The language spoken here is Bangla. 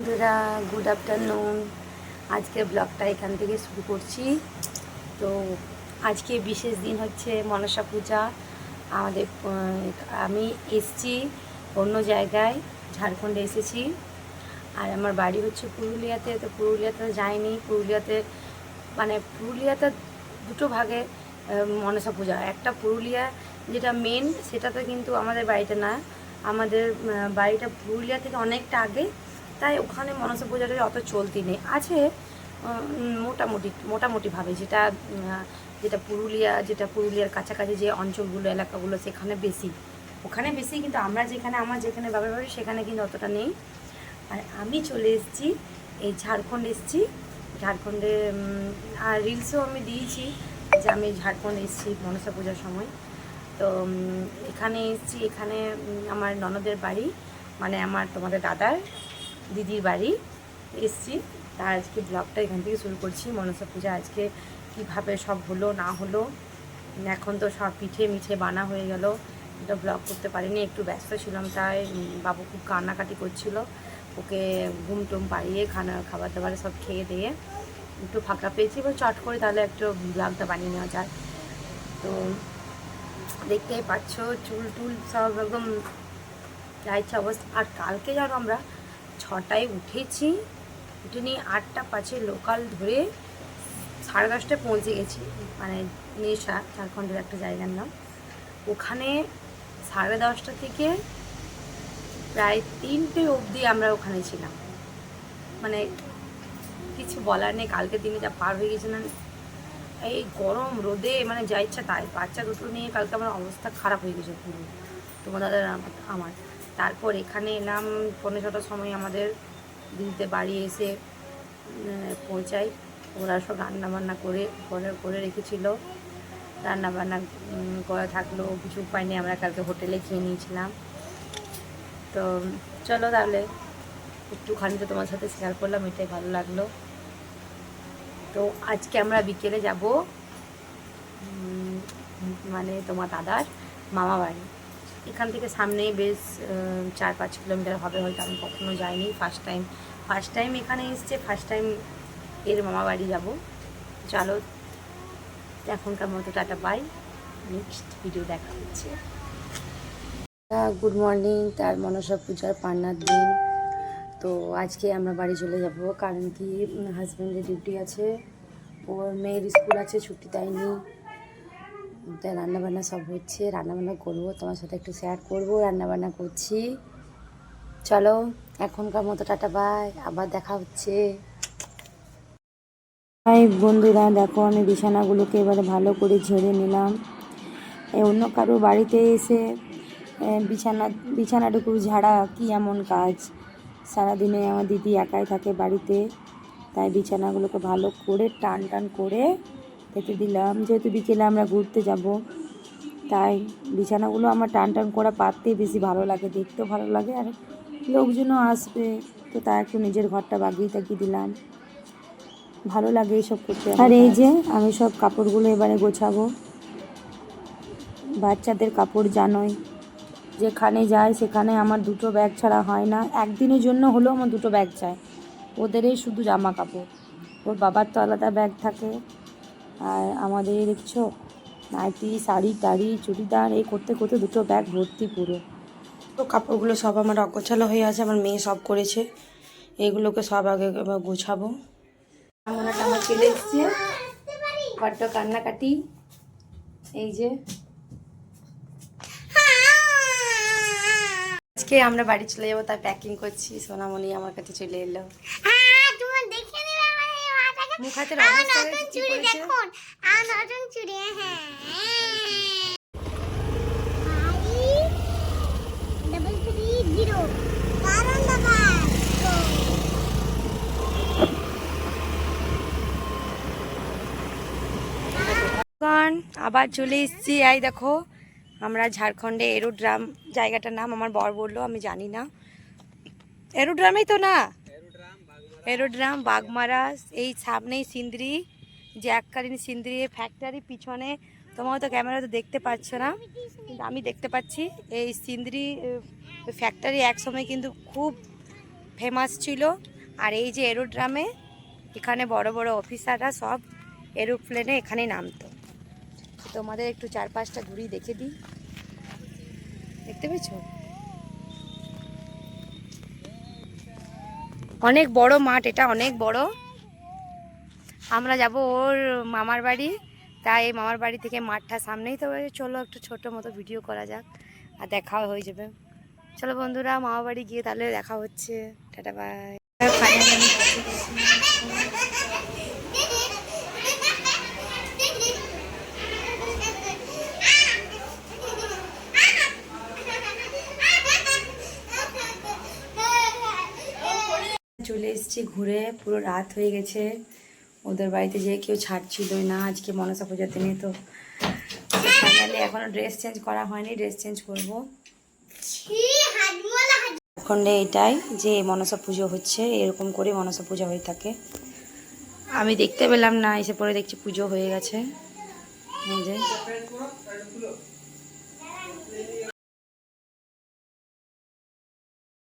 বন্ধুরা, গুড আফটারনুন। আজকে ব্লগটা এখান থেকে শুরু করছি। তো আজকে বিশেষ দিন হচ্ছে মনসা পূজা। আমাদের আমি এসছি অন্য জায়গায়, ঝাড়খণ্ডে এসেছি। আর আমার বাড়ি হচ্ছে পুরুলিয়াতে। তো পুরুলিয়াতে যাইনি। পুরুলিয়াতে দুটো ভাগে মনসা পূজা। একটা পুরুলিয়া যেটা মেন, সেটাতে কিন্তু আমাদের বাড়িটা না। আমাদের বাড়িটা পুরুলিয়া থেকে অনেকটা আগে, তাই ওখানে মনসা পূজাটা অত চলতি নেই। আছে মোটামুটিভাবে, যেটা পুরুলিয়ার কাছাকাছি যে অঞ্চলগুলো, এলাকাগুলো, ওখানে বেশি। কিন্তু আমার যেখানে বাবার বাড়ি, সেখানে কিন্তু অতটা নেই। আর আমি চলে এসেছি, এই ঝাড়খণ্ড এসেছি। ঝাড়খণ্ডে আর রিলসও আমি দিয়েছি যে আমি ঝাড়খণ্ড এসেছি মনসা পূজার সময়। তো এখানে এসেছি। এখানে আমার ননদের বাড়ি, মানে তোমাদের দাদার দিদির বাড়ি এসেছি। তা আজকে ব্লগটা এখান থেকে শুরু করছি। মনসা পূজা আজকে কীভাবে সব হলো না হলো, এখন তো সব পিঠে মিঠে বানা হয়ে গেল। এটা ব্লগ করতে পারিনি, একটু ব্যস্ত ছিলাম। তাই বাবু খুব কান্নাকাটি করছিল। ওকে ঘুম টুম পাড়িয়ে খাবার দাবার সব খেয়ে দিয়ে একটু ফাঁকা পেয়েছি। এবার চট করে তাহলে একটু ব্লগটা বানিয়ে নেওয়া যায়। তো দেখতেই পাচ্ছ, চুল টুল সব একদম যা ইচ্ছা অবস্থা। আর কালকে যেন আমরা 6টায় উঠেছি, উঠে নিয়ে 8টা 5 লোকাল ধরে 10:30টায় পৌঁছে গেছি। মানে নেশা, ঝাড়খণ্ডের একটা জায়গার নাম। ওখানে 10:30টা থেকে প্রায় 3টে অবধি আমরা ওখানে ছিলাম। মানে কিছু বলার নেই, কালকের দিনে যা পার হয়ে গেছে না, এই গরম রোদে মানে যা ইচ্ছা তাই। বাচ্চা দুটো নিয়ে কালকে আমার অবস্থা খারাপ হয়ে গেছে পুরো, তোমার দাদার আমার। তারপর এখানে এলাম 5:45টার সময়। আমাদের দিদিতে বাড়ি এসে পৌঁছাই। ওরা সব রান্নাবান্না করে রেখেছিল। রান্নাবান্না করা থাকলো, কিছু উপায় নেই, আমরা কালকে হোটেলে খেয়ে নিয়েছিলাম। তো চলো তাহলে একটুখানি তো তোমার সাথে শেয়ার করলাম, এটাই ভালো লাগলো। তো আজকে আমরা বিকেলে যাব মানে তোমার দাদার মামা বাড়ি। এখান থেকে সামনেই বেশ 4-5 কিলোমিটার হবে হয়তো। আমি কখনো যাইনি, ফার্স্ট টাইম এখানে এসছে, ফার্স্ট টাইম এর মামা বাড়ি যাব। চলো এখনকার মতো টাটা, বাই। নেক্সট ভিডিও দেখা হচ্ছে। Good morning. তার মনসা পূজার পান্নার দিন। তো আজকে আমরা বাড়ি চলে যাব, কারণ কি হাজব্যান্ডের ডিউটি আছে, ওর মেয়ের স্কুল আছে, ছুটি দেয়নি। তাই রান্নাবান্না সব হচ্ছে, রান্নাবান্না করবো, তোমার সাথে একটু শেয়ার করবো রান্নাবান্না করছি। চলো এখনকার মতো টাটা, বাই, আবার দেখা হচ্ছে। হাই বন্ধুরা, দেখো আমি বিছানাগুলোকে এবারে ভালো করে ঝেড়ে নিলাম। অন্য কারো বাড়িতে এসে বিছানাটুকু ঝাড়া কি এমন কাজ। সারাদিনে আমার দিদি একাই থাকে বাড়িতে, তাই বিছানাগুলোকে ভালো করে টান করে পেতে দিলাম। যেহেতু বিকেলে আমরা ঘুরতে যাব, তাই বিছানাগুলো আমার টান করা পাততেই বেশি ভালো লাগে, দেখতেও ভালো লাগে, আর লোকজনও আসবে, তো তাই একটু নিজের ঘরটা বাগিয়ে দিলাম। ভালো লাগে এইসব করতে। আর এই যে আমি সব কাপড়গুলো এবারে গোছাবো। বাচ্চাদের কাপড় জানোই, যেখানে যাই সেখানে আমার 2টো ব্যাগ ছাড়া হয় না। একদিনের জন্য হলেও আমার 2টো ব্যাগ চাই। ওদেরই শুধু জামা কাপড়, ওর বাবার তো আলাদা ব্যাগ থাকে। আর আমাদের দেখছো নাইটি, শাড়ি টাড়ি, চুড়িদার, এই করতে 2টো ব্যাগ ভর্তি পুরো। তো কাপড়গুলো সব আমার অগোছালো হয়ে আছে, আমার মেয়ে সব করেছে। এইগুলোকে সব আগে এবার গোছাবো। আমার চলে এসছে, বড্ড কান্নাকাটি। এই যে আজকে আমরা বাড়ি চলে যাবো, তাই প্যাকিং করছি। সোনামণি আমার কাছে চলে এলো। মুখ হাতের অবস্থা দেখুন। আবার চলে এসেছি। এই দেখো আমরা ঝাড়খণ্ডে এরোড্রাম জায়গাটার নাম আমার বর বললো, আমি জানি না। এরোড্রামেই তো না, এরোড্রাম বাগমারা। এই সামনেই সিন্দ্রি, যে এককালীন সিন্দ্রি ফ্যাক্টরি পিছনে। তোমার তো ক্যামেরা তো দেখতে পাচ্ছ না, কিন্তু আমি দেখতে পাচ্ছি। এই সিন্দ্রি ফ্যাক্টরি একসময় কিন্তু খুব ফেমাস ছিল। আর এই যে এরোড্রামে এখানে বড় বড় অফিসাররা সব এরোপ্লেনে এখানে নামতো। তোমাদের একটু চারপাশটা ঘুরিয়ে দেখে দিই, দেখতে পেয়েছো? অনেক বড় মাঠ, এটা অনেক বড়। আমরা যাব ওর মামার বাড়ি, তাই মামার বাড়ি থেকে মাঠটা সামনেই, তো চলো একটু ছোট মতো ভিডিও করা যাক আর দেখাও হয়ে যাবে। চলো বন্ধুরা, মামার বাড়ি গিয়ে তাহলে দেখা হচ্ছে। Tata bye. চলে এসেছি ঘুরে, পুরো রাত হয়ে গেছে। ওদের বাড়িতে যেয়ে কেউ ছাড়ছিলই না, আজকে মনসা পূজার দিনে। তো ফাইনালি এখনো ড্রেস চেঞ্জ করা হয়নি, ড্রেস চেঞ্জ করবো এখন। এটাই যে মনসা পুজো হচ্ছে, এরকম করে মনসা পূজা হয়ে থাকে। আমি দেখতে পেলাম না, এসে পরে দেখছি পুজো হয়ে গেছে। এই যে